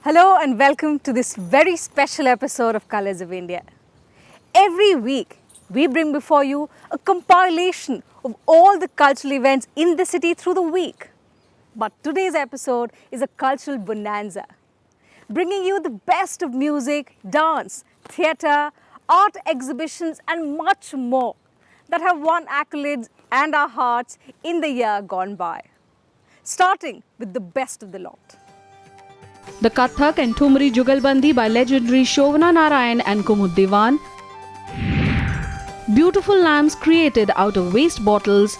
Hello and welcome to this very special episode of Colors of India. Every week, we bring before you a compilation of all the cultural events in the city through the week. But today's episode is a cultural bonanza, bringing you the best of music, dance, theatre, art exhibitions, and much more that have won accolades and our hearts in the year gone by. Starting with the best of the lot. The Kathak and Thumri Jugalbandi by legendary Shovna Narayan and Kumud Diwan. Beautiful lamps created out of waste bottles.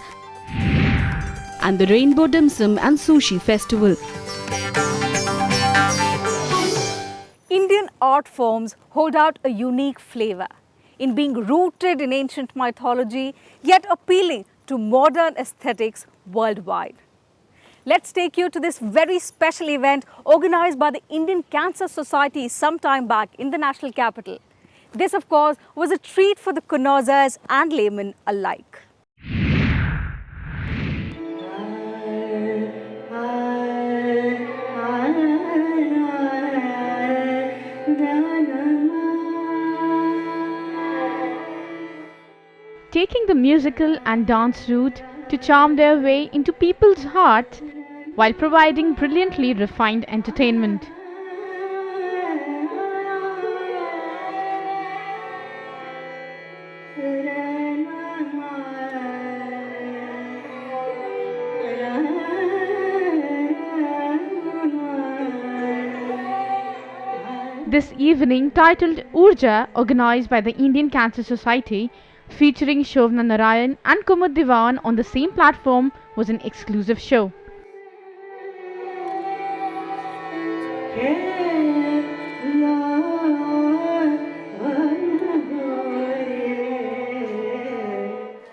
And the Rainbow Dim Sum and Sushi Festival. Indian art forms hold out a unique flavor in being rooted in ancient mythology yet appealing to modern aesthetics worldwide. Let's take you to this very special event organized by the Indian Cancer Society some time back in the national capital. This, of course, was a treat for the connoisseurs and laymen alike. Taking the musical and dance route to charm their way into people's hearts while providing brilliantly refined entertainment. This evening, titled Urja, organized by the Indian Cancer Society, featuring Shovna Narayan and Kumud Diwan on the same platform, was an exclusive show.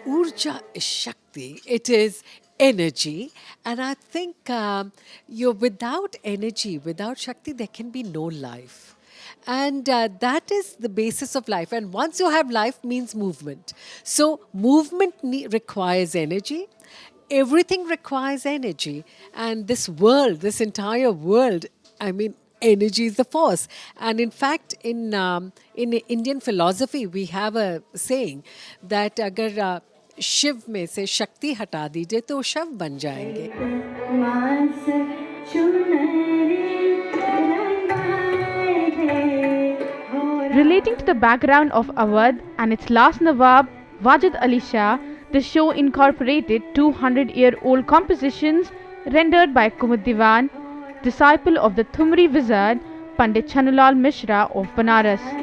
Urja is Shakti, it is energy, and I think without energy, without Shakti, there can be no life. And that is the basis of life. And once you have life, means movement. So movement requires energy. Everything requires energy. And this world, this entire world, energy is the force. And in fact, in Indian philosophy, we have a saying that agar Shiv में से शक्ति हटा दीजिए तो शव बन जाएंगे. Relating to the background of Awadh and its last Nawab, Wajid Ali Shah, the show incorporated 200-year-old compositions rendered by Kumud Diwan, disciple of the Thumri wizard Pandit Chanulal Mishra of Banaras.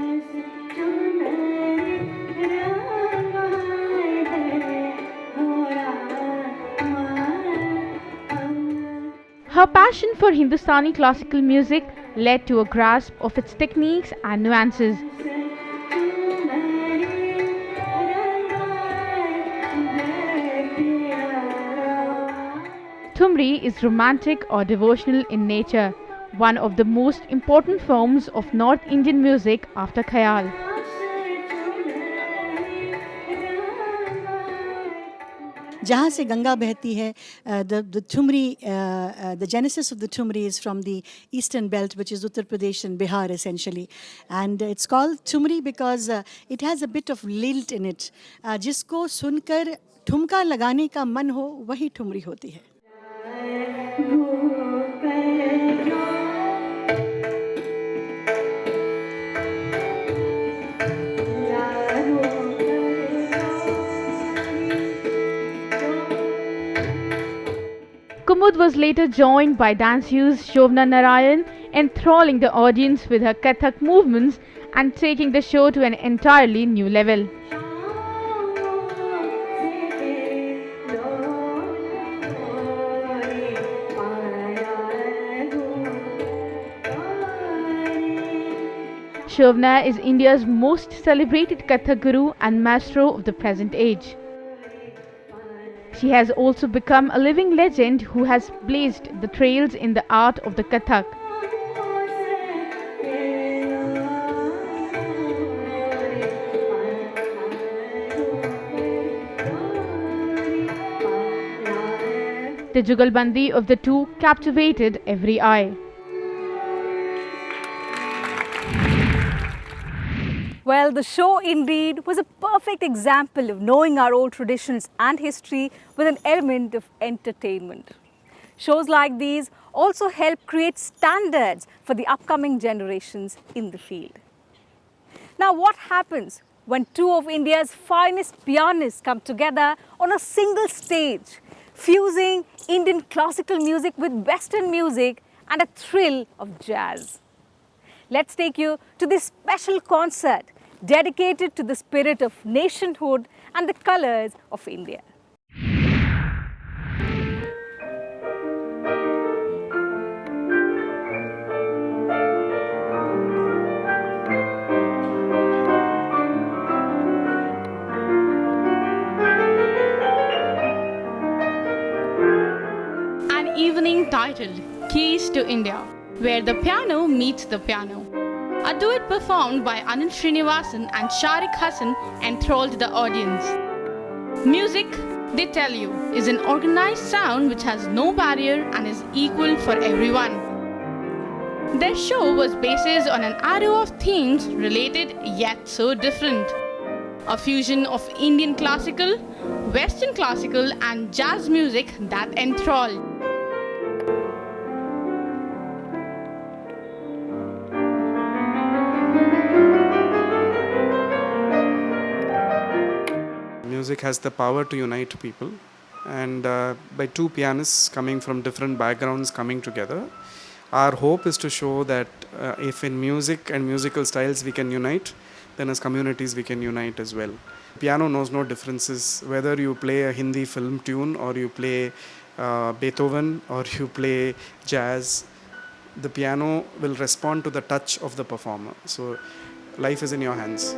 Her passion for Hindustani classical music led to a grasp of its techniques and nuances. Thumri is romantic or devotional in nature, one of the most important forms of North Indian music after Khayal. जहाँ से गंगा बहती है, the Thumri, the genesis of the Thumri is from the eastern belt, which is Uttar Pradesh and Bihar essentially. And it's called Thumri because it has a bit of lilt in it. जिसको सुनकर ठुमका लगाने का मन हो, वही ठुमरी होती है. Kumud was later joined by dancers Shovna Narayan, enthralling the audience with her Kathak movements and taking the show to an entirely new level. Shovna is India's most celebrated Kathak guru and maestro of the present age. She has also become a living legend who has blazed the trails in the art of the Kathak. The jugalbandi of the two captivated every eye. Well, the show indeed was a perfect example of knowing our old traditions and history with an element of entertainment. Shows like these also help create standards for the upcoming generations in the field. Now, what happens when two of India's finest pianists come together on a single stage, fusing Indian classical music with Western music and a thrill of jazz? Let's take you to this special concert dedicated to the spirit of nationhood and the colors of India. An evening titled Keys to India, where the piano meets the piano. A duet performed by Anil Srinivasan and Sharik Hassan enthralled the audience. Music, they tell you, is an organized sound which has no barrier and is equal for everyone. Their show was based on an array of themes related yet so different. A fusion of Indian classical, Western classical and jazz music that enthralled. Music has the power to unite people, and by two pianists coming from different backgrounds coming together, our hope is to show that if in music and musical styles we can unite, then as communities we can unite as well. Piano knows no differences, whether you play a Hindi film tune or you play Beethoven or you play jazz, the piano will respond to the touch of the performer. So life is in your hands.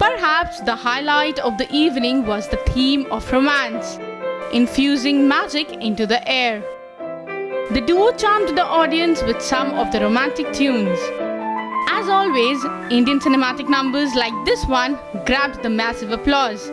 Perhaps the highlight of the evening was the theme of romance, infusing magic into the air. The duo charmed the audience with some of the romantic tunes. As always, Indian cinematic numbers like this one grabbed the massive applause.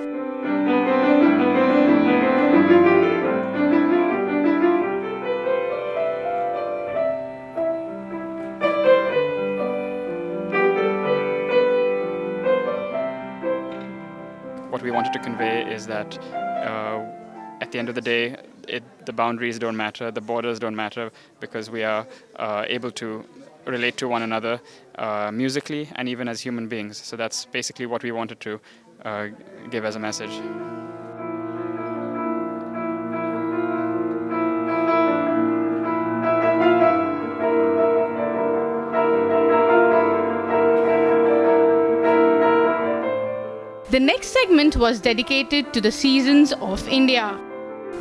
What we wanted to convey is that at the end of the day, the boundaries don't matter, the borders don't matter, because we are able to relate to one another musically and even as human beings. So that's basically what we wanted to give as a message. The next segment was dedicated to the seasons of India.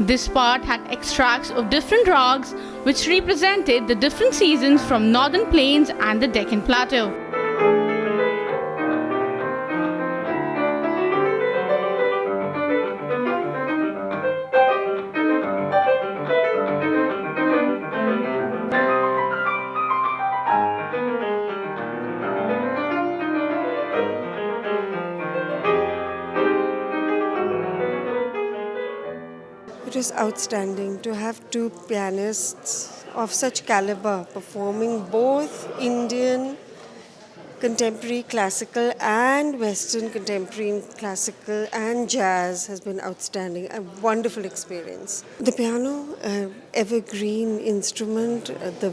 This part had extracts of different rags which represented the different seasons from northern plains and the Deccan Plateau. It was outstanding to have two pianists of such caliber performing both Indian contemporary classical and Western contemporary classical and jazz has been outstanding. A wonderful experience. The piano, evergreen instrument, the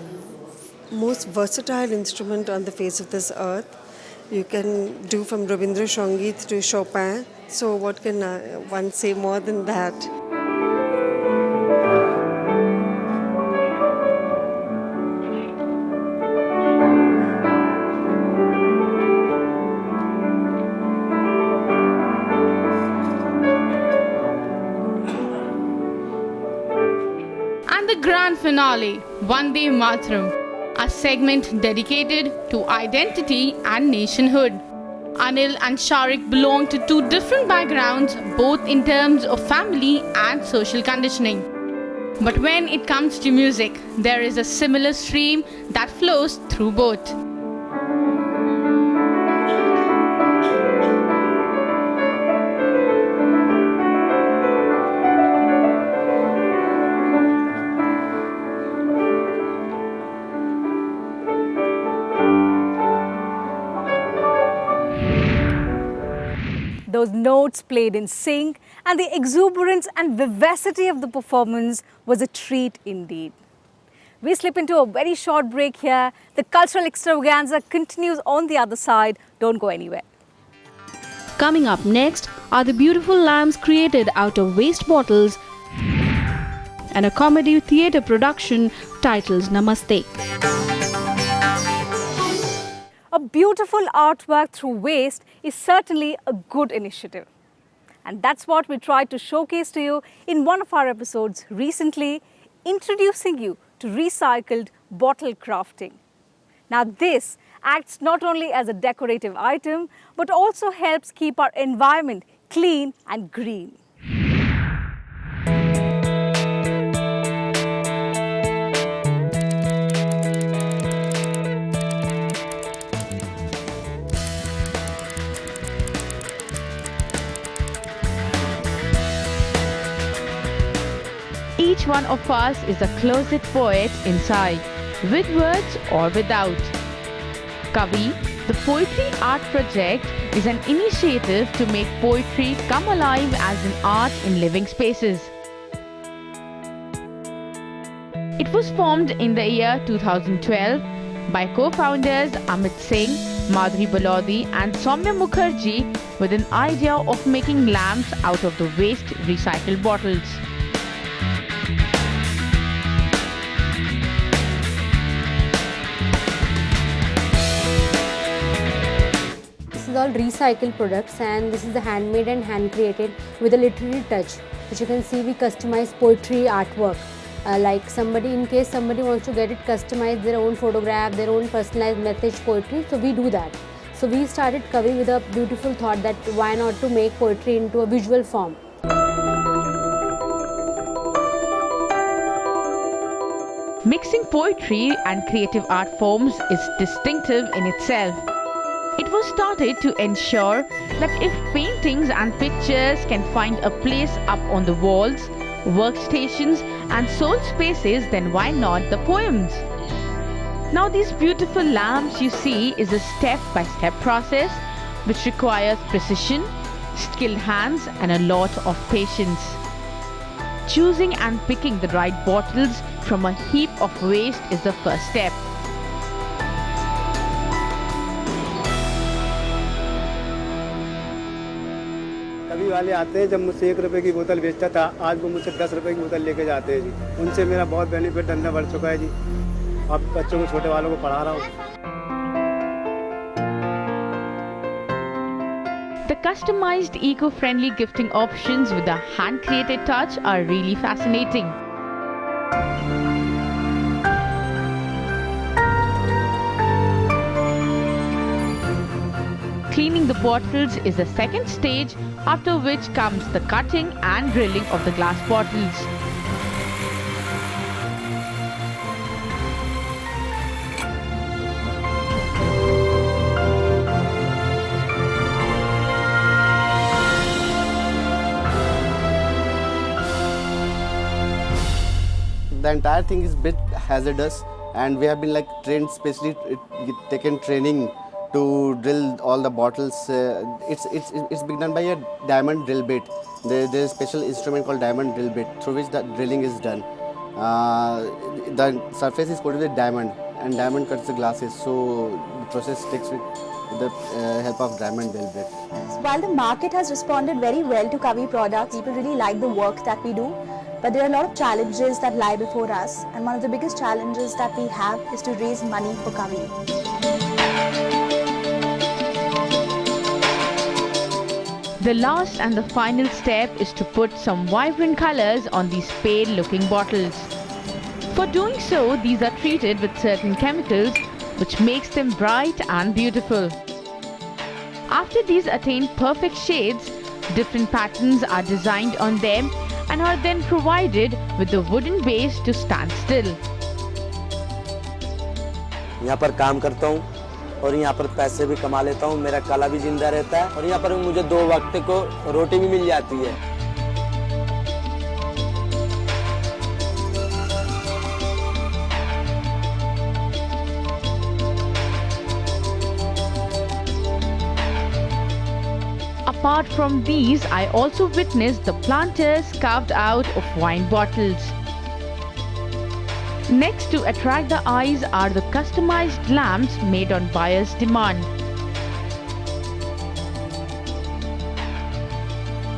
most versatile instrument on the face of this earth. You can do from Rabindra Sangeet to Chopin. So what can one say more than that? The grand finale, Vande Mataram, a segment dedicated to identity and nationhood. Anil and Sharik belong to two different backgrounds, both in terms of family and social conditioning. But when it comes to music, there is a similar stream that flows through both. Those notes played in sync, and the exuberance and vivacity of the performance was a treat indeed. We slip into a very short break here. The cultural extravaganza continues on the other side. Don't go anywhere. Coming up next are the beautiful lamps created out of waste bottles and a comedy theatre production titled Namaste. A beautiful artwork through waste is certainly a good initiative. And that's what we tried to showcase to you in one of our episodes recently, introducing you to recycled bottle crafting. Now this acts not only as a decorative item, but also helps keep our environment clean and green. Each one of us is a closet poet inside, with words or without. Kavi, the Poetry Art Project, is an initiative to make poetry come alive as an art in living spaces. It was formed in the year 2012 by co-founders Amit Singh, Madhuri Balodi and Soumya Mukherjee with an idea of making lamps out of the waste recycled bottles. This is all recycled products, and this is the handmade and hand created with a literary touch. As you can see, we customize poetry artwork. Like in case somebody wants to get it customized, their own photograph, their own personalized message poetry, so we do that. So we started Kavi with a beautiful thought that why not to make poetry into a visual form. Mixing poetry and creative art forms is distinctive in itself. It was started to ensure that if paintings and pictures can find a place up on the walls, workstations and soul spaces, then why not the poems? Now these beautiful lamps you see is a step-by-step process which requires precision, skilled hands and a lot of patience. Choosing and picking the right bottles from a heap of waste is the first step. कभी वाले आते हैं, जब मुझसे 1 रुपए की बोतल बेचता था, आज वो मुझसे 10 रुपए की बोतल लेके जाते हैं जी। उनसे मेरा बहुत बेनिफिट धंधा बढ़ चुका है जी। अब बच्चों को, छोटे वालों को पढ़ा रहा हूँ। The customized eco-friendly gifting options with a hand-created touch are really fascinating. Cleaning the bottles is the second stage, after which comes the cutting and drilling of the glass bottles. The entire thing is bit hazardous, and we have been like trained, specially taken training to drill all the bottles. It's been done by a diamond drill bit. There's a special instrument called diamond drill bit through which the drilling is done. The surface is coated with diamond, and diamond cuts the glasses, so the process takes with the help of diamond drill bit. While the market has responded very well to Kavi products, people really like the work that we do. But there are a lot of challenges that lie before us, and one of the biggest challenges that we have is to raise money for Kavi. The last and the final step is to put some vibrant colors on these pale looking bottles. For doing so, these are treated with certain chemicals which makes them bright and beautiful. After these attain perfect shades, different patterns are designed on them and are then provided with the wooden base to stand still. यहाँ पर काम करता हूँ और यहाँ पर पैसे भी कमा लेता हूँ, मेरा कला भी जिंदा रहता है और यहाँ पर मुझे 2 वक्त को रोटी भी मिल जाती है। Apart from these, I also witnessed the planters carved out of wine bottles. Next, to attract the eyes are the customized lamps made on buyers' demand.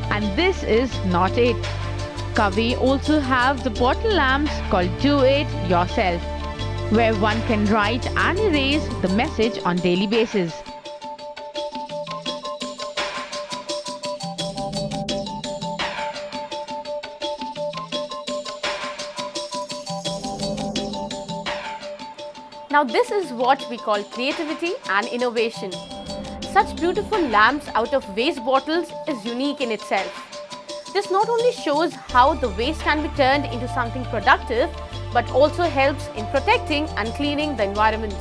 And this is not it. Kavi also have the bottle lamps called Do It Yourself, where one can write and erase the message on daily basis. Now this is what we call creativity and innovation. Such beautiful lamps out of waste bottles is unique in itself. This not only shows how the waste can be turned into something productive, but also helps in protecting and cleaning the environment.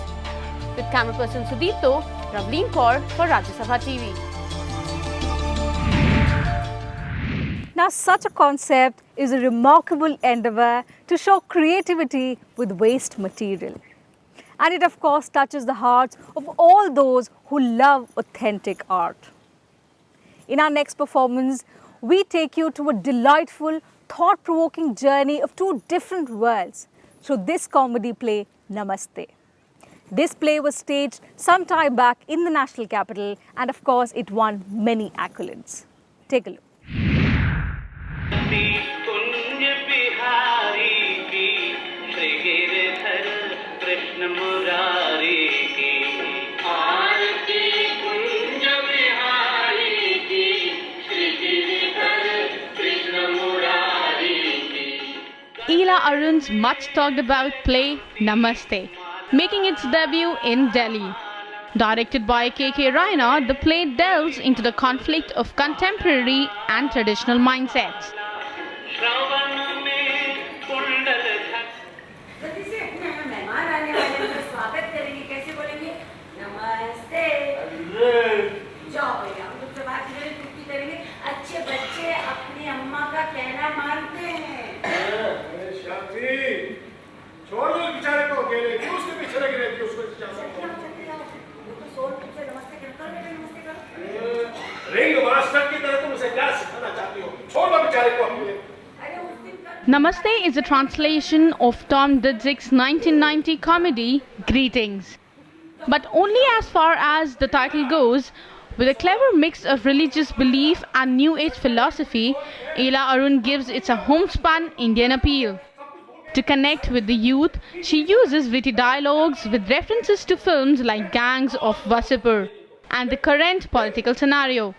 With camera person Sudipto, Ravleen Kaur for Rajya Sabha TV. Now, such a concept is a remarkable endeavor to show creativity with waste material. And it, of course, touches the hearts of all those who love authentic art. In our next performance, we take you to a delightful, thought-provoking journey of two different worlds through this comedy play, Namaste. This play was staged some time back in the national capital, and of course, it won many accolades. Take a look. Ela Arun's much talked about play Namaste, making its debut in Delhi. Directed by K.K. Raina, the play delves into the conflict of contemporary and traditional mindsets. Namaste is a translation of Tom Dudzik 1990 comedy Greetings. But only as far as the title goes, with a clever mix of religious belief and New Age philosophy, Ela Arun gives it a homespun Indian appeal. To connect with the youth, she uses witty dialogues with references to films like Gangs of Wasseypur and the current political scenario.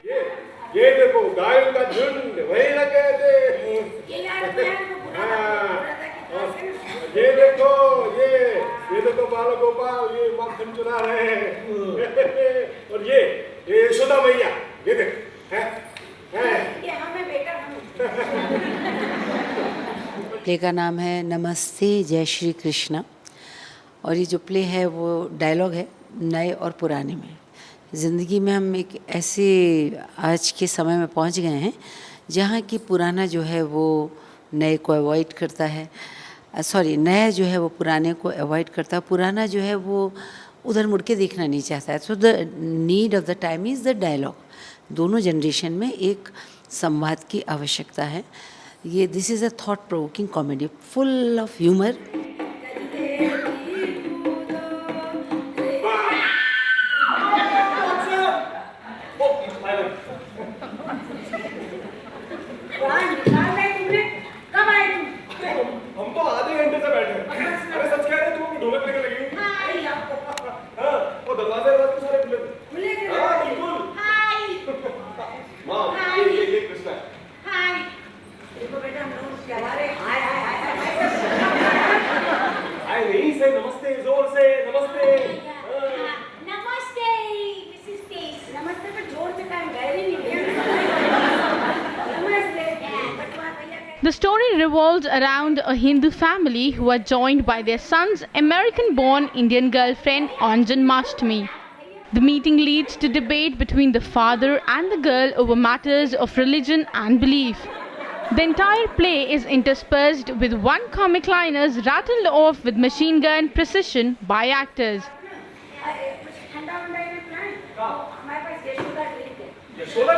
Play का नाम है नमस्ते जय श्री कृष्णा और ये जो play है वो डायलॉग है नए और पुराने में। ज़िंदगी में हम एक ऐसे आज के समय में पहुंच गए हैं जहाँ की पुराना जो है वो नए को अवॉइड करता है, नया जो है वो पुराने को अवॉइड करता है, पुराना जो है वो उधर मुड़ के देखना नहीं चाहता है। So the need of the time is the dialogue. दोनों जनरेशन में एक संवाद की आवश्यकता है। ये this is a thought provoking comedy full of humour. हम तो आधे घंटे से बैठे हैं। अरे सच कह रहे हैं, तुम ढोलक लेके लगी हो। हाँ, वो दरवाजे सारे खुले थे। हाँ, बिल्कुल। माँ, ये कृष्णा है। देखो बेटा, हम लोग क्या आ रहे हैं? हाय नहीं से नमस्ते जोर से नमस्ते। नमस्ते मिसेस केस। नमस्ते पर जोर से काम गए ही नहीं। The story revolves around a Hindu family who are joined by their son's American-born Indian girlfriend on Janmashtami. The meeting leads to debate between the father and the girl over matters of religion and belief. The entire play is interspersed with one-comic-liners rattled off with machine gun precision by actors. Yashoda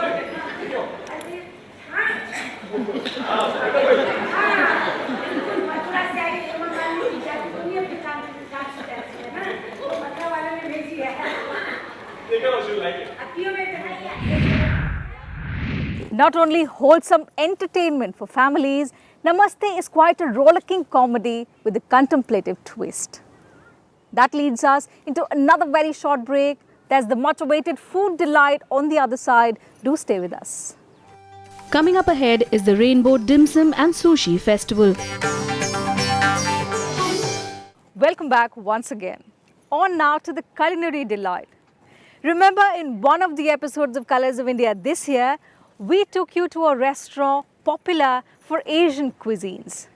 Not only wholesome entertainment for families, Namaste is quite a rollicking comedy with a contemplative twist. That leads us into another very short break. There's the much awaited food delight on the other side. Do stay with us. Coming up ahead is the Rainbow Dim Sum and Sushi Festival. Welcome back once again. On now to the culinary delight. Remember, in one of the episodes of Colors of India this year, we took you to a restaurant popular for Asian cuisines.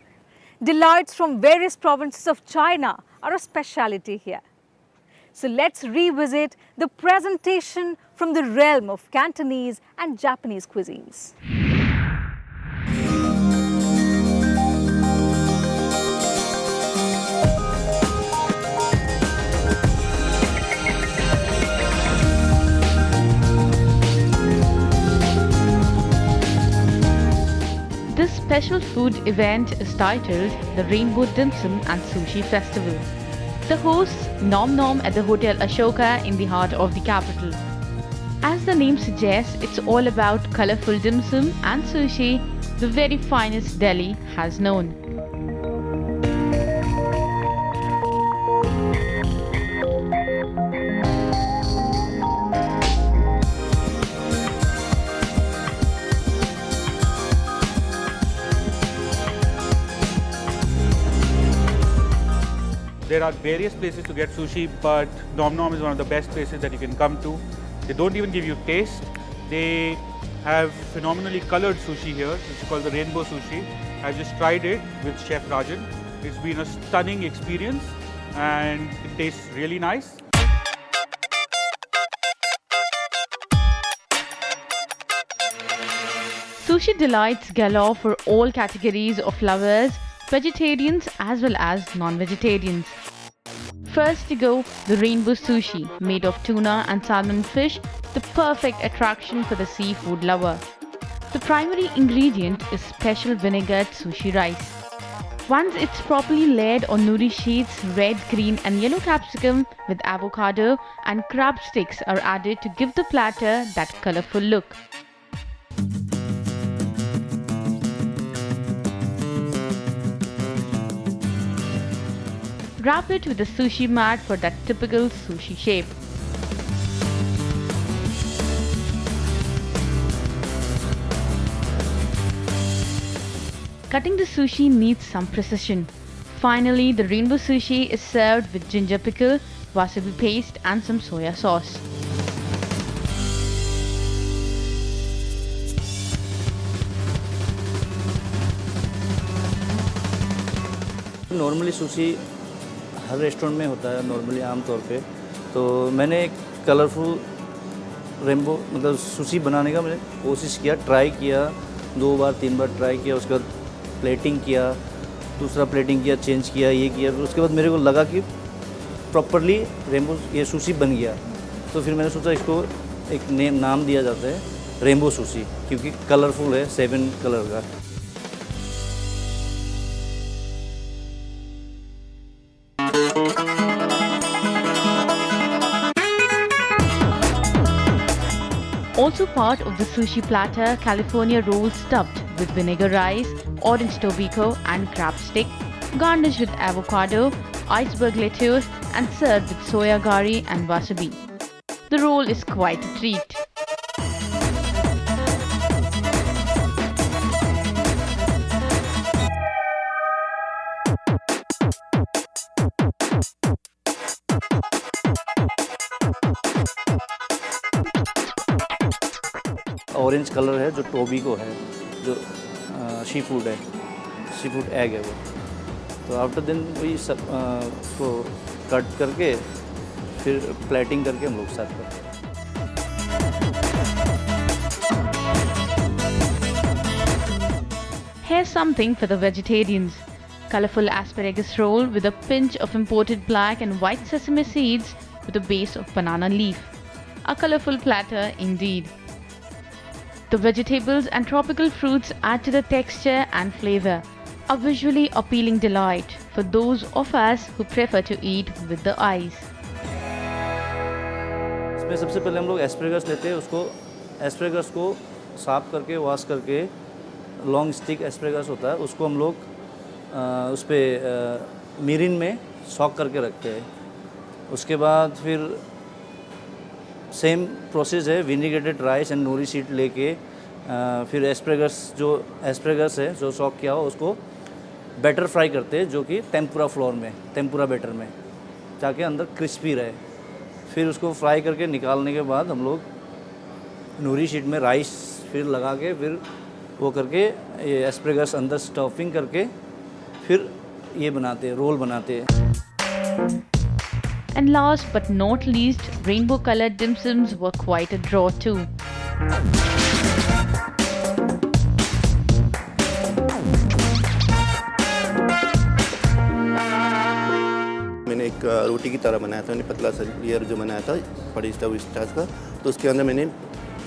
Delights from various provinces of China are a speciality here. So let's revisit the presentation from the realm of Cantonese and Japanese cuisines. This special food event is titled the Rainbow Dim Sum and Sushi Festival. The hosts Nom Nom at the Hotel Ashoka in the heart of the capital. As the name suggests, it's all about colorful dim sum and sushi, the very finest Delhi has known. There are various places to get sushi, but Nom Nom is one of the best places that you can come to. They don't even give you taste. They have phenomenally colored sushi here, which is called the Rainbow Sushi. I've just tried it with Chef Rajan. It's been a stunning experience and it tastes really nice. Sushi delights galore for all categories of lovers, vegetarians as well as non-vegetarians. First to go, the Rainbow Sushi, made of tuna and salmon fish, the perfect attraction for the seafood lover. The primary ingredient is special vinegared sushi rice. Once it's properly layered on nori sheets, red, green and yellow capsicum with avocado and crab sticks are added to give the platter that colorful look. Wrap it with a sushi mat for that typical sushi shape. Cutting the sushi needs some precision. Finally, the Rainbow Sushi is served with ginger pickle, wasabi paste and some soya sauce. Normally sushi her restaurant में होता है normally आम तौर पे, तो मैंने एक colourful rainbow मतलब सुशी बनाने का मैंने कोशिश किया, ट्राई किया, 2 बार 3 बार ट्राई किया, उसके बाद प्लेटिंग किया, दूसरा प्लेटिंग किया, चेंज किया, ये किया, फिर उसके बाद मेरे को लगा कि प्रॉपरली रेनबो ये सुशी बन गया, तो फिर मैंने सोचा इसको एक नाम दिया जाता है रेनबो सुशी, क्योंकि कलरफुल है 7 कलर का। Also part of the sushi platter, California rolls stuffed with vinegar rice, orange tobacco and crab stick, garnished with avocado, iceberg lettuce and served with soya gari and wasabi. The roll is quite a treat. Orange colour है जो tobacco है, जो sea food है, sea food egg है वो, तो after then वही सब उसको कट करके फिर प्लेटिंग करके हम लोग सर्व करते हैं। Here's something for the vegetarians. Colorful asparagus roll with a pinch of imported black and white sesame seeds with a base of banana leaf. A colorful platter indeed. The vegetables and tropical fruits add to the texture and flavor. A visually appealing delight for those of us who prefer to eat with the eyes. इसमें सबसे पहले हम लोग asparagus लेते हैं, उसको asparagus को साफ करके वॉश करके लॉन्ग स्टिक एस्प्रेगस होता है, उसको हम लोग उस पर मिरिन में सॉक करके रखते हैं। उसके बाद फिर सेम प्रोसेस है, विनीग्रेटेड राइस एंड नोरी सीड लेके फिर एस्प्रेगस है जो सॉक किया हो उसको बैटर फ्राई करते हैं, जो कि टेम्पुरा फ्लोर में, टेम्पुरा बैटर में, ताकि अंदर क्रिस्पी रहे। फिर उसको फ्राई करके निकालने के बाद हम लोग नूरी शीट में राइस फिर लगा के फिर वो करके ये एस्प्रेगस अंदर स्टफिंग करके फिर ये बनाते हैं, रोल बनाते हैं। And last but not least, rainbow colored dim sums were quite a draw too. मैंने एक रोटी की तरह बनाया था, मैंने पतला सा लेयर जो बनाया था पड़ीस्टा विस्टास का, तो उसके अंदर मैंने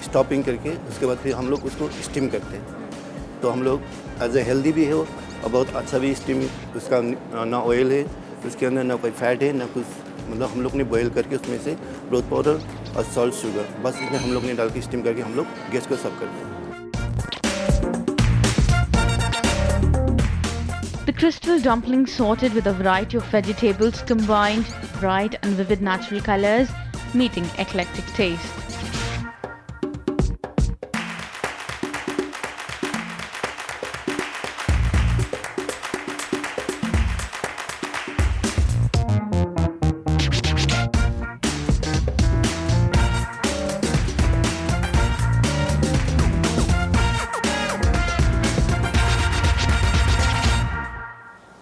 स्टॉपिंग करके उसके बाद फिर हम लोग उसको स्टीम करते हैं। तो हम लोग एज ए हेल्दी भी है और बहुत अच्छा भी स्टीम, उसका ना ऑयल है उसके अंदर, ना कोई फैट है, ना कुछ, मतलब हम लोग ने बॉयल करके उसमें से ग्रोथ पाउडर और सॉल्ट शुगर बस इसमें हम लोग ने डाल के स्टीम करके हम लोग गैस को सर्व करते हैं। The crystal dumplings sorted with a variety of vegetables combined bright and vivid natural colors, meeting eclectic taste.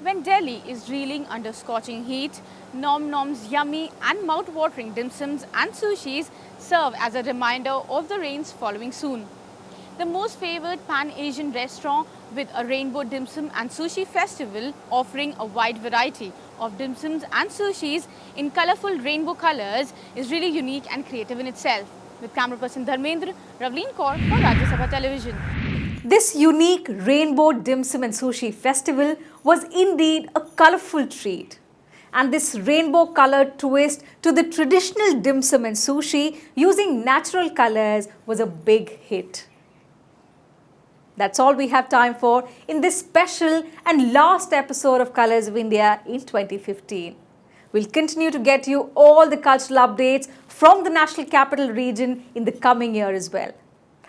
When Delhi is reeling under scorching heat, Nom Nom's yummy and mouth-watering dim sums and sushis serve as a reminder of the rains following soon. The most favoured Pan-Asian restaurant with a rainbow dim sum and sushi festival offering a wide variety of dim sums and sushis in colourful rainbow colours is really unique and creative in itself. With camera person Dharmendra, Ravleen Kaur for Rajya Sabha Television. This unique rainbow dim sum and sushi festival was indeed a colourful treat. And this rainbow coloured twist to the traditional dim sum and sushi using natural colours was a big hit. That's all we have time for in this special and last episode of Colours of India in 2015. We'll continue to get you all the cultural updates from the National Capital Region in the coming year as well.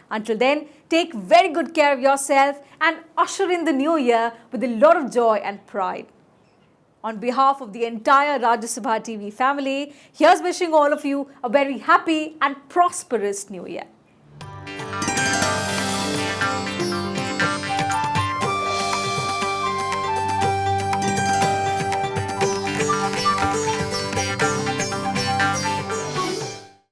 Until then, take very good care of yourself and usher in the new year with a lot of joy and pride. On behalf of the entire Rajya Sabha TV family, here's wishing all of you a very happy and prosperous new year.